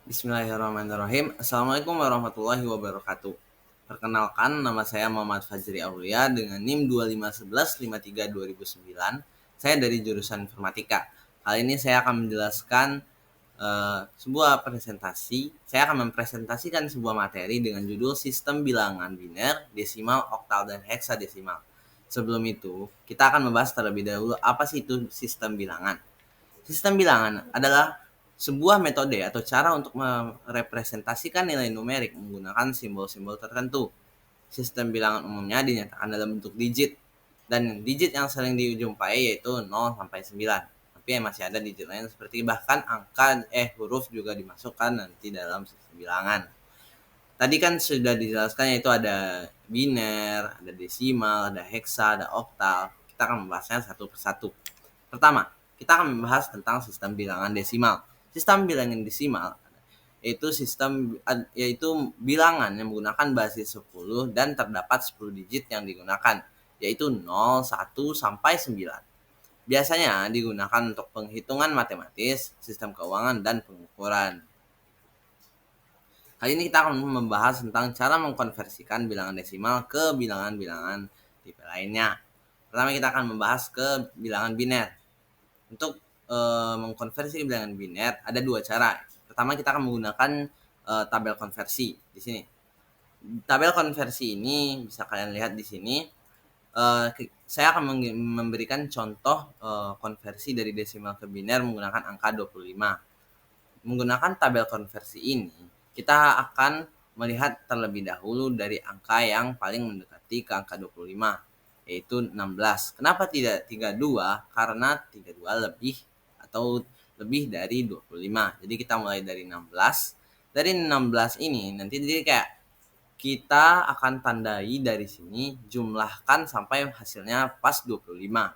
Bismillahirrahmanirrahim. Assalamualaikum warahmatullahi wabarakatuh. Perkenalkan, nama saya Muhammad Fajri Aulia dengan NIM 251153 2009. Saya dari jurusan Informatika. Kali ini saya akan menjelaskan sebuah presentasi. Saya akan mempresentasikan sebuah materi dengan judul Sistem Bilangan Biner, Desimal, Oktal, dan Heksadesimal. Sebelum itu, kita akan membahas terlebih dahulu apa sih itu sistem bilangan. Sistem bilangan adalah sebuah metode atau cara untuk merepresentasikan nilai numerik menggunakan simbol-simbol tertentu. Sistem bilangan umumnya dinyatakan dalam bentuk digit, dan digit yang sering dijumpai yaitu 0 sampai 9. Tapi masih ada digit lain seperti bahkan angka huruf juga dimasukkan nanti dalam sistem bilangan. Tadi kan sudah dijelaskan yaitu ada biner, ada desimal, ada heksa, ada oktal. Kita akan membahasnya satu persatu. Pertama, kita akan membahas tentang sistem bilangan desimal. Sistem bilangan desimal yaitu bilangan yang menggunakan basis 10 dan terdapat 10 digit yang digunakan, yaitu 0, 1 sampai 9. Biasanya digunakan untuk penghitungan matematis, sistem keuangan, dan pengukuran. Kali ini kita akan membahas tentang cara mengkonversikan bilangan desimal ke bilangan-bilangan tipe lainnya. Pertama, kita akan membahas ke bilangan biner. Untuk mengkonversi bilangan biner ada dua cara. Pertama, kita akan menggunakan tabel konversi di sini. Tabel konversi ini bisa kalian lihat di sini. Saya akan memberikan contoh konversi dari desimal ke biner menggunakan angka 25. Menggunakan tabel konversi ini, kita akan melihat terlebih dahulu dari angka yang paling mendekati ke angka 25, yaitu 16. Kenapa tidak 32? Karena 32 lebih atau lebih dari 25. Jadi kita mulai dari 16. Dari 16 ini nanti jadi kayak kita akan tandai dari sini, jumlahkan sampai hasilnya pas 25.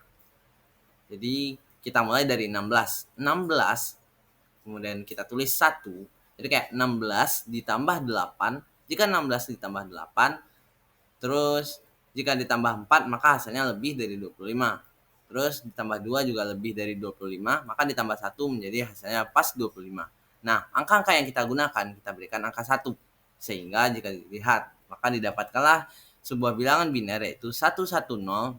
Jadi kita mulai dari 16. 16 kemudian kita tulis 1. Jadi kayak 16 ditambah 8. Jika 16 ditambah 8, terus jika ditambah 4 maka hasilnya lebih dari 25. Terus ditambah 2 juga lebih dari 25, maka ditambah 1 menjadi hasilnya pas 25. Nah, angka-angka yang kita gunakan, kita berikan angka 1. Sehingga jika dilihat, maka didapatkanlah sebuah bilangan biner yaitu 11001.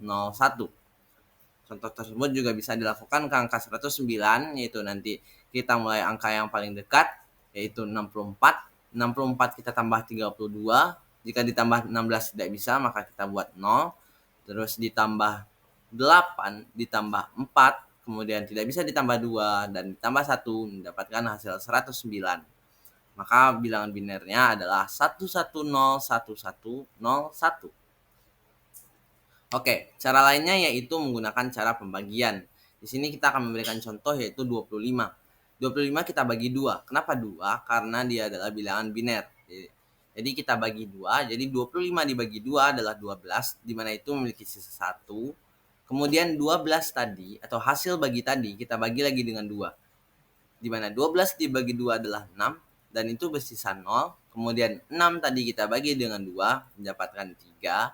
Contoh tersebut juga bisa dilakukan ke angka 109, yaitu nanti kita mulai angka yang paling dekat, yaitu 64. 64 kita tambah 32. Jika ditambah 16 tidak bisa, maka kita buat 0. Terus ditambah 8, ditambah 4, kemudian tidak bisa ditambah 2, dan ditambah 1, mendapatkan hasil 109. Maka bilangan binernya adalah 1101101. Oke, cara lainnya yaitu menggunakan cara pembagian. Di sini kita akan memberikan contoh yaitu 25. 25 kita bagi 2. Kenapa 2? Karena dia adalah bilangan biner. Jadi kita bagi 2, jadi 25 dibagi 2 adalah 12, di mana itu memiliki sisa 1. Kemudian 12 tadi atau hasil bagi tadi kita bagi lagi dengan 2. Di mana 12 dibagi 2 adalah 6 dan itu bersisa 0. Kemudian 6 tadi kita bagi dengan 2 mendapatkan 3.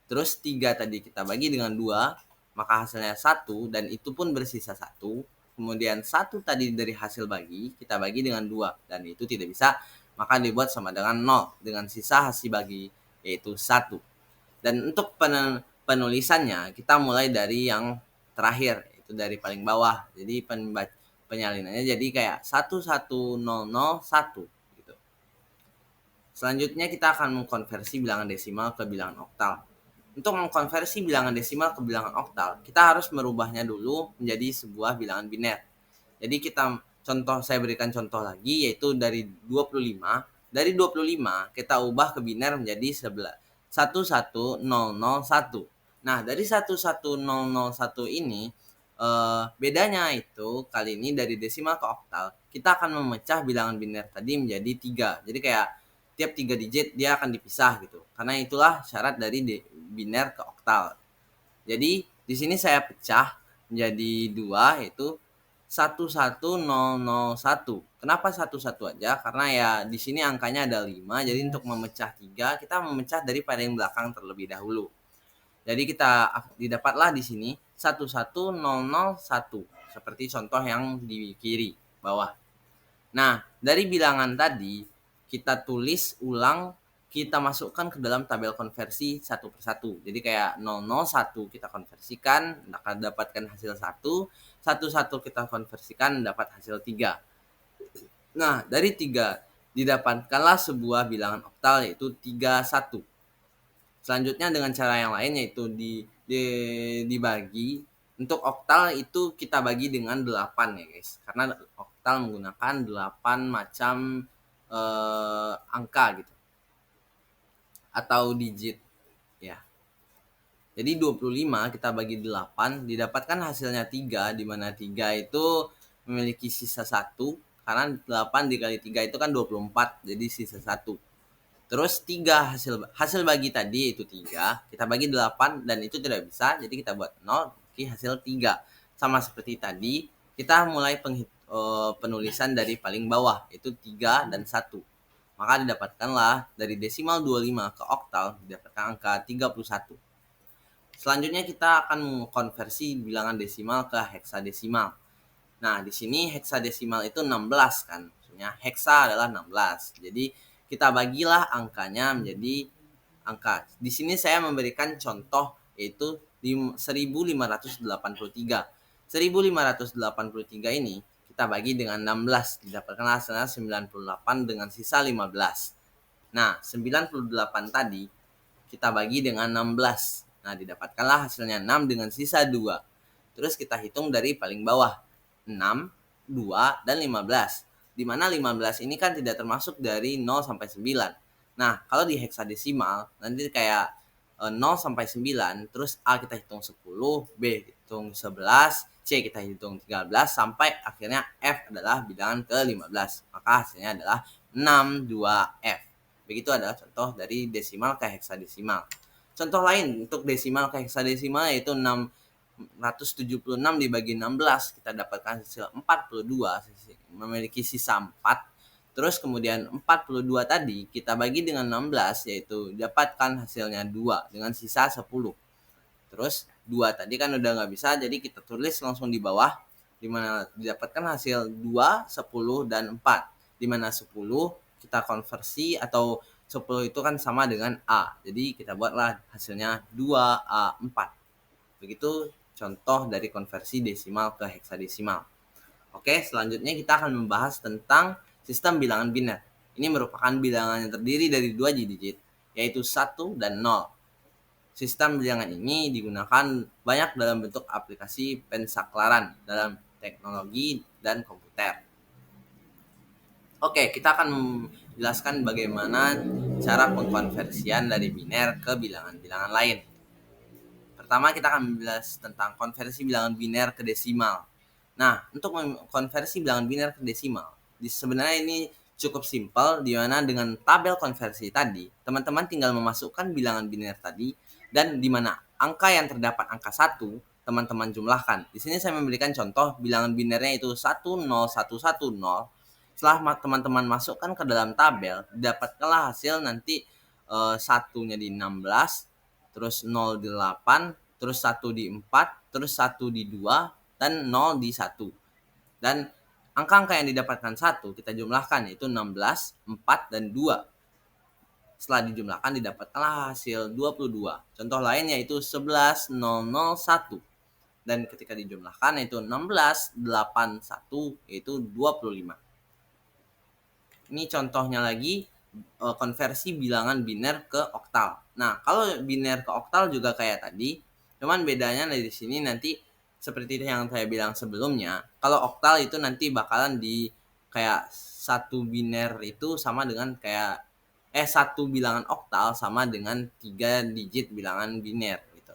Terus 3 tadi kita bagi dengan 2, maka hasilnya 1 dan itu pun bersisa 1. Kemudian 1 tadi dari hasil bagi, kita bagi dengan 2 dan itu tidak bisa, maka dibuat sama dengan 0 dengan sisa hasil bagi yaitu 1. Dan untuk penulisannya kita mulai dari yang terakhir, yaitu dari paling bawah. Jadi penyalinannya jadi kayak 11001 gitu. Selanjutnya kita akan mengkonversi bilangan desimal ke bilangan oktal. Untuk mengkonversi bilangan desimal ke bilangan oktal, kita harus merubahnya dulu menjadi sebuah bilangan biner. Jadi saya berikan contoh lagi yaitu dari 25. Dari 25 kita ubah ke biner menjadi 11001. Nah, dari 11001 ini bedanya itu kali ini dari desimal ke oktal, kita akan memecah bilangan biner tadi menjadi 3. Jadi kayak tiap 3 digit dia akan dipisah gitu. Karena itulah syarat dari biner ke oktal. Jadi di sini saya pecah menjadi 2 yaitu 11001. Kenapa 11 aja? Karena ya di sini angkanya ada 5. Jadi untuk memecah 3 kita memecah dari paling belakang terlebih dahulu. Jadi kita didapatlah di sini 11001 seperti contoh yang di kiri bawah. Nah, dari bilangan tadi kita tulis ulang, kita masukkan ke dalam tabel konversi satu persatu. Jadi kayak 001 kita konversikan, akan dapatkan hasil 1, 11 kita konversikan dapat hasil 3. Nah, dari 3 didapatkanlah sebuah bilangan oktal yaitu 31. Selanjutnya dengan cara yang lain yaitu dibagi. Untuk oktal itu kita bagi dengan 8 ya guys. Karena oktal menggunakan 8 macam angka gitu. Atau digit ya. Jadi 25 kita bagi 8 didapatkan hasilnya 3, di mana 3 itu memiliki sisa 1 karena 8 dikali 3 itu kan 24, jadi sisa 1. Terus 3 hasil bagi tadi itu 3, kita bagi 8 dan itu tidak bisa, jadi kita buat 0, hasil 3. Sama seperti tadi, kita mulai penulisan dari paling bawah, yaitu 3 dan 1. Maka didapatkanlah dari desimal 25 ke oktal, didapatkan angka 31. Selanjutnya kita akan mengkonversi bilangan desimal ke heksadesimal. Nah, di sini heksadesimal itu 16 kan. Maksudnya heksa adalah 16. Jadi kita bagilah angkanya menjadi angka. Di sini saya memberikan contoh yaitu 1583. 1583 ini kita bagi dengan 16, didapatkan hasilnya 98 dengan sisa 15. Nah, 98 tadi kita bagi dengan 16. Nah, didapatkanlah hasilnya 6 dengan sisa 2. Terus kita hitung dari paling bawah. 6, 2, dan 15. Di mana 15 ini kan tidak termasuk dari 0 sampai 9. Nah, kalau di heksadesimal, nanti kayak 0 sampai 9, terus A kita hitung 10, B hitung 11, C kita hitung 13, sampai akhirnya F adalah bilangan ke-15. Maka hasilnya adalah 6, 2, F. Begitu adalah contoh dari desimal ke heksadesimal. Contoh lain untuk desimal ke heksadesimal yaitu 676 dibagi 16, kita dapatkan hasil 42, memiliki sisa 4. Terus kemudian 42 tadi kita bagi dengan 16, yaitu dapatkan hasilnya 2 dengan sisa 10. Terus 2 tadi kan udah nggak bisa, jadi kita tulis langsung di bawah, di mana didapatkan hasil 2, 10, dan 4. Di mana 10 kita konversi atau 10 itu kan sama dengan A. Jadi kita buatlah hasilnya 2A4. Begitu contoh dari konversi desimal ke heksadesimal. Oke, selanjutnya kita akan membahas tentang sistem bilangan biner. Ini merupakan bilangan yang terdiri dari 2 digit, yaitu 1 dan 0. Sistem bilangan ini digunakan banyak dalam bentuk aplikasi pensaklaran dalam teknologi dan komputer. Oke, kita akan menjelaskan bagaimana cara pengkonversian dari biner ke bilangan-bilangan lain. Pertama kita akan membahas tentang konversi bilangan biner ke desimal. Nah, untuk mengkonversi bilangan biner ke desimal, sebenarnya ini cukup simpel, di mana dengan tabel konversi tadi, teman-teman tinggal memasukkan bilangan biner tadi, dan di mana angka yang terdapat angka 1, teman-teman jumlahkan. Di sini saya memberikan contoh bilangan binernya itu 10110. Setelah teman-teman masukkan ke dalam tabel, dapatkanlah hasil nanti satunya di 16, terus 0 di 8, terus 1 di 4, terus 1 di 2, dan 0 di 1. Dan angka-angka yang didapatkan 1 kita jumlahkan yaitu 16, 4, dan 2. Setelah dijumlahkan didapatkanlah hasil 22. Contoh lain yaitu 11,001. Dan ketika dijumlahkan yaitu 16,81 yaitu 25. Ini contohnya lagi konversi bilangan biner ke oktal. Nah, kalau biner ke oktal juga kayak tadi, cuman bedanya dari sini nanti seperti yang saya bilang sebelumnya, kalau oktal itu nanti bakalan di kayak satu biner itu sama dengan kayak satu bilangan oktal sama dengan 3 digit bilangan biner gitu.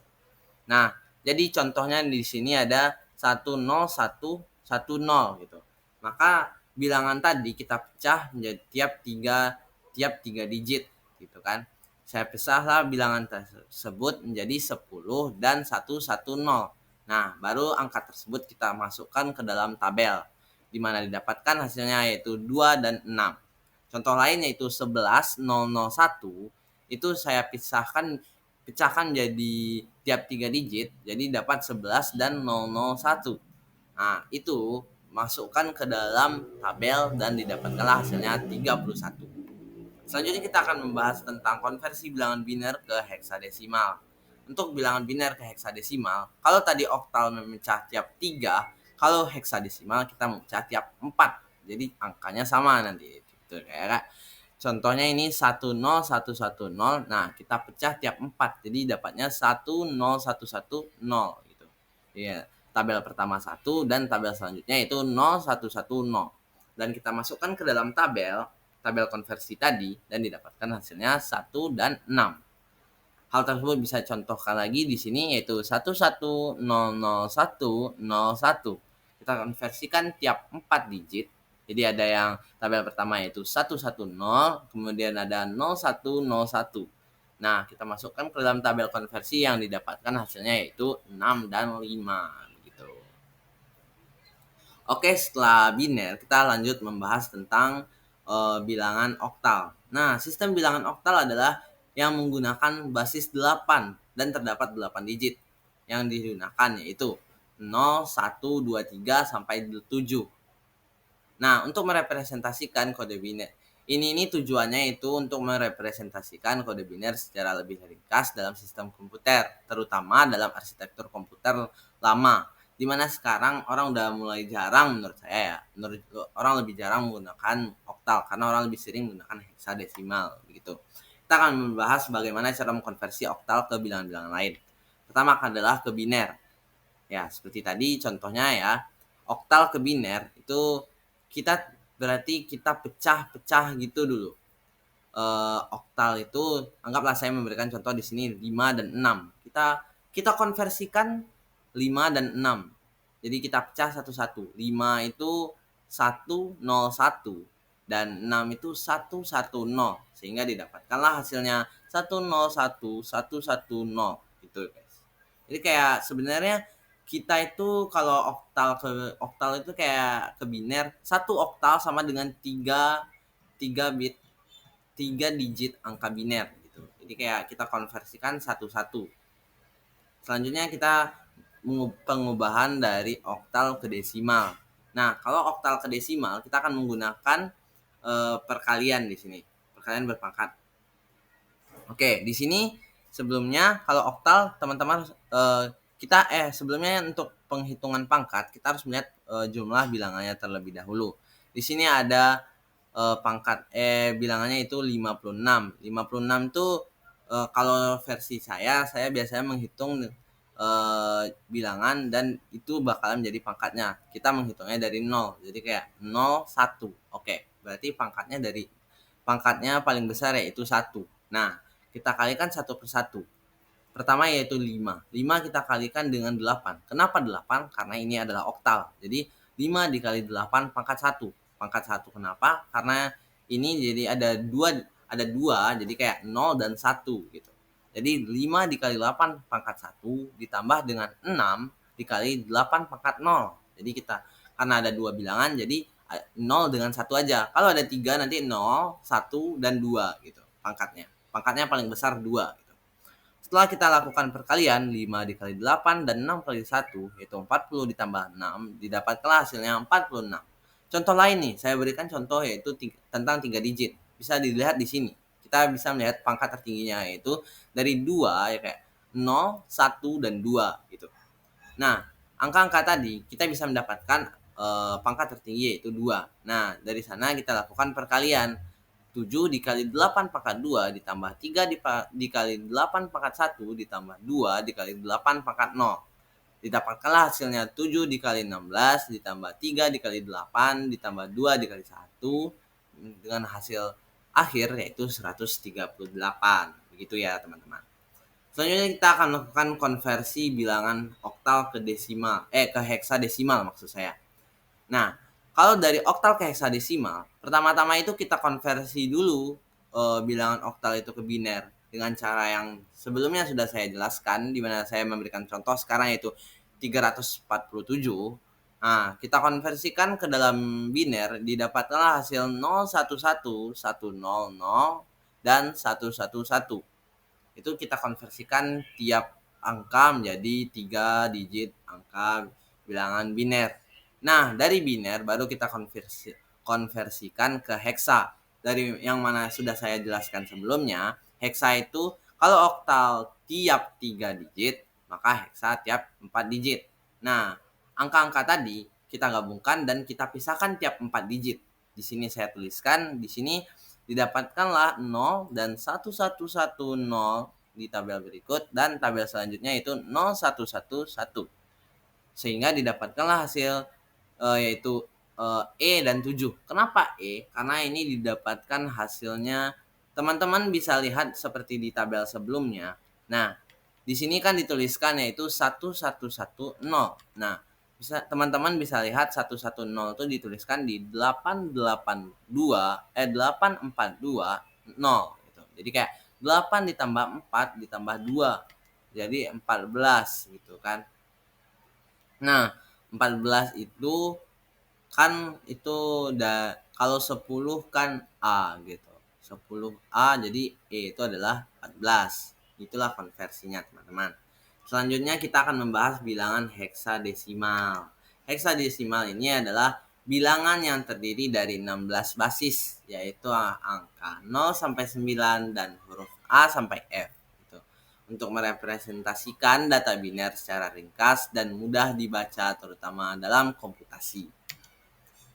Nah, jadi contohnya di sini ada 10110 gitu. Maka bilangan tadi kita pecah menjadi tiap 3 digit gitu kan. Saya pisahlah bilangan tersebut menjadi 10 dan 110. Nah, baru angka tersebut kita masukkan ke dalam tabel, di mana didapatkan hasilnya yaitu 2 dan 6. Contoh lain yaitu 11,001, itu saya pecahkan jadi tiap 3 digit, jadi dapat 11 dan 001. Nah, itu masukkan ke dalam tabel dan didapatkanlah hasilnya 31. Selanjutnya kita akan membahas tentang konversi bilangan biner ke heksadesimal. Untuk bilangan biner ke heksadesimal, kalau tadi oktal memecah tiap 3, kalau heksadesimal kita memecah tiap 4. Jadi angkanya sama nanti. Gitu, kayak contohnya ini 10110. Nah, kita pecah tiap 4. Jadi dapatnya 10110 gitu. Iya, tabel pertama 1 dan tabel selanjutnya itu 0110. Dan kita masukkan ke dalam tabel konversi tadi dan didapatkan hasilnya 1 dan 6. Hal tersebut bisa contohkan lagi di sini yaitu 11000101. Kita konversikan tiap 4 digit. Jadi ada yang tabel pertama yaitu 110, kemudian ada 0101. Nah, kita masukkan ke dalam tabel konversi yang didapatkan hasilnya yaitu 6 dan 5 gitu. Oke, setelah biner kita lanjut membahas tentang bilangan oktal. Nah, sistem bilangan oktal adalah yang menggunakan basis 8 dan terdapat 8 digit yang digunakan yaitu 0, 1, 2, 3 sampai 7. Nah, untuk merepresentasikan kode biner ini tujuannya itu untuk merepresentasikan kode biner secara lebih ringkas dalam sistem komputer, terutama dalam arsitektur komputer lama, di mana sekarang orang udah mulai jarang, menurut saya ya, orang lebih jarang menggunakan oktal karena orang lebih sering menggunakan heksadesimal begitu. Kita akan membahas bagaimana cara mengkonversi oktal ke bilangan-bilangan lain. Pertama adalah ke biner. Ya, seperti tadi contohnya ya, oktal ke biner itu berarti kita pecah-pecah gitu dulu. Oktal itu anggaplah saya memberikan contoh di sini 5 dan 6. Kita konversikan 5 dan 6. Jadi kita pecah satu-satu. 5 itu 101 dan 6 itu 110 sehingga didapatkanlah hasilnya 101 110 gitu guys. Jadi kayak sebenarnya kita itu kalau oktal itu kayak ke biner, satu oktal sama dengan 3 bit 3 digit angka biner gitu. Jadi kayak kita konversikan satu-satu. Selanjutnya kita pengubahan dari oktal ke desimal. Nah, kalau oktal ke desimal kita akan menggunakan perkalian di sini. Perkalian berpangkat. Oke, di sini sebelumnya kalau oktal teman-teman sebelumnya untuk penghitungan pangkat kita harus melihat jumlah bilangannya terlebih dahulu. Di sini ada pangkat bilangannya itu 56. 56 itu kalau versi saya biasanya menghitung bilangan dan itu bakalan menjadi pangkatnya. Kita menghitungnya dari 0. Jadi kayak 0 1. Oke, berarti pangkatnya paling besar yaitu 1. Nah, kita kalikan satu per satu. Pertama yaitu 5. 5 kita kalikan dengan 8. Kenapa 8? Karena ini adalah oktal. Jadi 5 dikali 8 pangkat 1. Pangkat 1 kenapa? Karena ini jadi ada 2 jadi kayak 0 dan 1 gitu. Jadi 5 dikali 8 pangkat 1 ditambah dengan 6 dikali 8 pangkat 0. Jadi karena ada 2 bilangan jadi 0 dengan 1 aja. Kalau ada 3 nanti 0, 1, dan 2 gitu pangkatnya. Pangkatnya paling besar 2 gitu. Setelah kita lakukan perkalian 5 dikali 8 dan 6 kali 1 yaitu 40 ditambah 6 didapatkanlah hasilnya 46. Contoh lain nih, saya berikan contoh yaitu tentang 3 digit. Bisa dilihat di sini. Kita bisa melihat pangkat tertingginya yaitu dari 2 ya kayak 0, 1, dan 2 gitu. Nah, angka-angka tadi kita bisa mendapatkan pangkat tertinggi yaitu 2. Nah, dari sana kita lakukan perkalian. 7 dikali 8 pangkat 2 ditambah 3 dikali 8 pangkat 1 ditambah 2 dikali 8 pangkat 0. Didapatkanlah hasilnya 7 dikali 16 ditambah 3 dikali 8 ditambah 2 dikali 1 dengan hasil akhir yaitu 138. Begitu ya teman-teman. Selanjutnya kita akan melakukan konversi bilangan oktal ke heksadesimal maksud saya. Nah, kalau dari oktal ke heksadesimal, pertama-tama itu kita konversi dulu bilangan oktal itu ke biner dengan cara yang sebelumnya sudah saya jelaskan, di mana saya memberikan contoh sekarang yaitu 347. Nah, kita konversikan ke dalam biner, didapatkanlah hasil 011, 100, dan 111. Itu kita konversikan tiap angka menjadi 3 digit angka bilangan biner. Nah, dari biner baru kita konversikan ke heksa. Dari yang mana sudah saya jelaskan sebelumnya, heksa itu kalau oktal tiap 3 digit, maka heksa tiap 4 digit. Nah, angka-angka tadi kita gabungkan dan kita pisahkan tiap 4 digit. Di sini saya tuliskan, di sini didapatkanlah 0 dan 1110 di tabel berikut, dan tabel selanjutnya itu 0111. Sehingga didapatkanlah hasil yaitu E dan 7. Kenapa E? Karena ini didapatkan hasilnya, teman-teman bisa lihat seperti di tabel sebelumnya. Nah, di sini kan dituliskan yaitu 1110. Nah, teman-teman bisa lihat 110 itu dituliskan di 842 gitu. Jadi kayak 8 ditambah 4 ditambah 2 jadi 14 gitu kan. Nah, 14 itu kan itu kalau 10 kan A gitu. 10A jadi E itu adalah 14. Itulah konversinya, teman-teman. Selanjutnya kita akan membahas bilangan heksadesimal. Heksadesimal ini adalah bilangan yang terdiri dari 16 basis, yaitu angka 0 sampai 9 dan huruf A sampai F. Untuk merepresentasikan data biner secara ringkas dan mudah dibaca terutama dalam komputasi.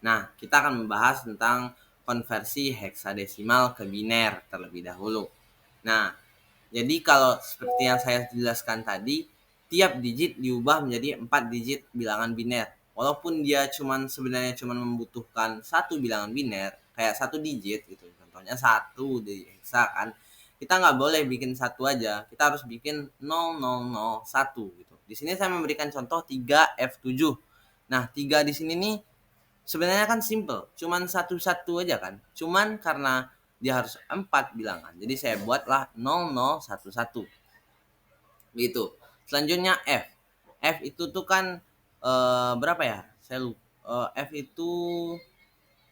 Nah, kita akan membahas tentang konversi heksadesimal ke biner terlebih dahulu. Nah, jadi kalau seperti yang saya jelaskan tadi, tiap digit diubah menjadi 4 digit bilangan biner. Walaupun dia sebenarnya cuma membutuhkan satu bilangan biner, kayak satu digit gitu. Contohnya 1 di heksa kan. Kita nggak boleh bikin satu aja, kita harus bikin 0001 gitu. Di sini saya memberikan contoh 3F7. Nah, 3 di sini nih sebenarnya kan simple, cuman satu-satu aja kan. Cuman karena dia harus 4 bilangan, jadi saya buatlah 0011 gitu. Selanjutnya F. F itu tuh kan berapa ya? Saya lupa. F itu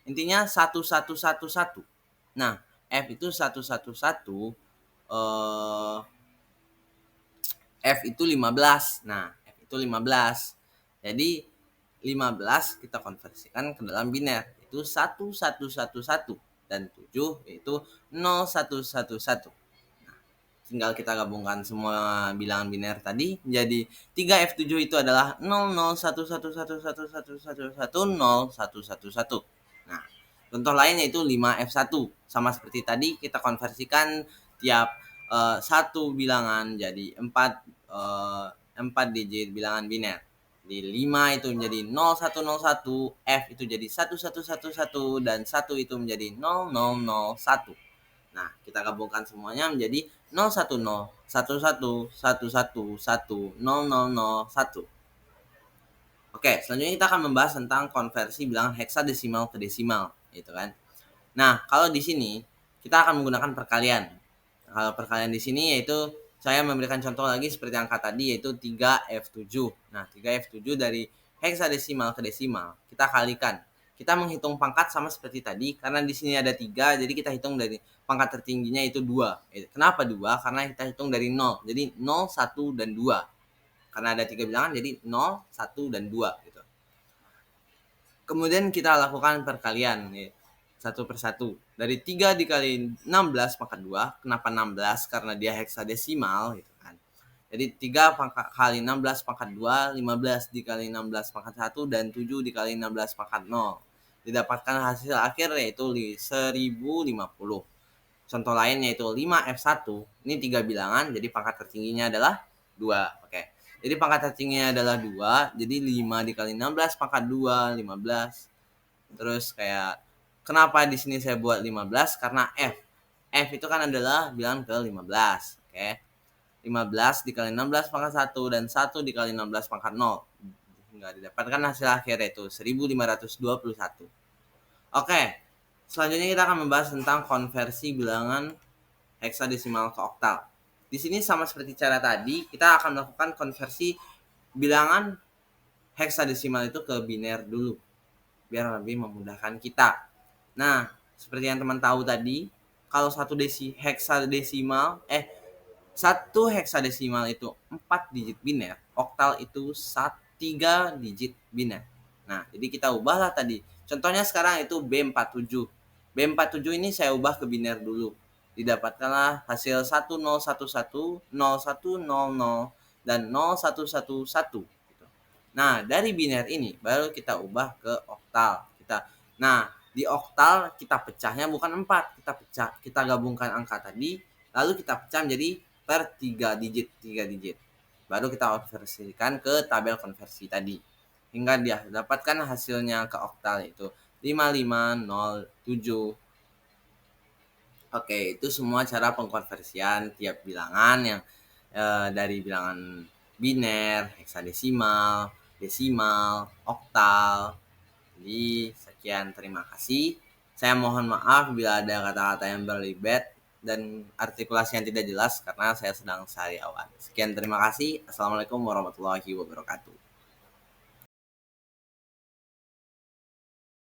intinya 1111. Nah, F itu 111, F itu 15. Nah, F itu 15. Jadi 15 kita konversikan ke dalam biner, itu 1111 dan 7 yaitu 0111. Nah, tinggal kita gabungkan semua bilangan biner tadi menjadi 3F7 itu adalah 001111110111. Nah, contoh lain yaitu 5F1. Sama seperti tadi kita konversikan tiap satu bilangan jadi 4 digit bilangan biner. Di 5 itu menjadi 0101, F itu jadi 1111 dan 1 itu menjadi 0001. Nah, kita gabungkan semuanya menjadi 010 11 111 0001. Oke, selanjutnya kita akan membahas tentang konversi bilangan heksadesimal ke desimal, gitu kan. Nah, kalau di sini kita akan menggunakan perkalian. Kalau perkalian di sini yaitu saya memberikan contoh lagi seperti angka tadi yaitu 3F7. Nah, 3F7 dari heksadesimal ke desimal kita kalikan. Kita menghitung pangkat sama seperti tadi karena di sini ada 3, jadi kita hitung dari pangkat tertingginya itu 2. Kenapa 2? Karena kita hitung dari 0. Jadi 0, 1 dan 2. Karena ada 3 bilangan jadi 0, 1 dan 2 gitu. Kemudian kita lakukan perkalian nih, satu persatu. Dari 3 dikali 16 pangkat 2. Kenapa 16? Karena dia heksadesimal gitu kan. Jadi 3 kali 16 pangkat 2, 15 dikali 16 pangkat 1 dan 7 dikali 16 pangkat 0. Didapatkan hasil akhir yaitu 1050. Contoh lain yaitu 5F1. Ini 3 bilangan jadi pangkat tertingginya adalah 2. Oke. Jadi pangkat tertingginya adalah 2, jadi 5 dikali 16 pangkat 2, 15. Terus kayak kenapa di sini saya buat 15? Karena F. F itu kan adalah bilangan ke 15. Oke. 15 dikali 16 pangkat 1 dan 1 dikali 16 pangkat 0. Hingga didapatkan hasil akhir yaitu 1521. Oke. Selanjutnya kita akan membahas tentang konversi bilangan heksadesimal ke oktal. Di sini sama seperti cara tadi, kita akan melakukan konversi bilangan heksadesimal itu ke biner dulu, biar lebih memudahkan kita. Nah, seperti yang teman tahu tadi, kalau satu heksadesimal itu 4 digit biner, oktal itu 3 digit biner. Nah, jadi kita ubahlah tadi. Contohnya sekarang itu B47. B47 ini saya ubah ke biner dulu. Didapatkanlah hasil 1011, 0100, dan 0111 gitu. Nah, dari biner ini baru kita ubah ke oktal. Nah, di oktal kita pecahnya bukan 4, kita gabungkan angka tadi, lalu kita pecah menjadi per 3 digit. Baru kita konversikan ke tabel konversi tadi. Hingga dia dapatkan hasilnya ke oktal itu 5507. Oke, itu semua cara pengkonversian tiap bilangan yang dari bilangan biner, heksadesimal, desimal, oktal. Jadi sekian, terima kasih. Saya mohon maaf bila ada kata-kata yang berlibat dan artikulasi yang tidak jelas karena saya sedang sariawan. Sekian, terima kasih. Assalamualaikum warahmatullahi wabarakatuh.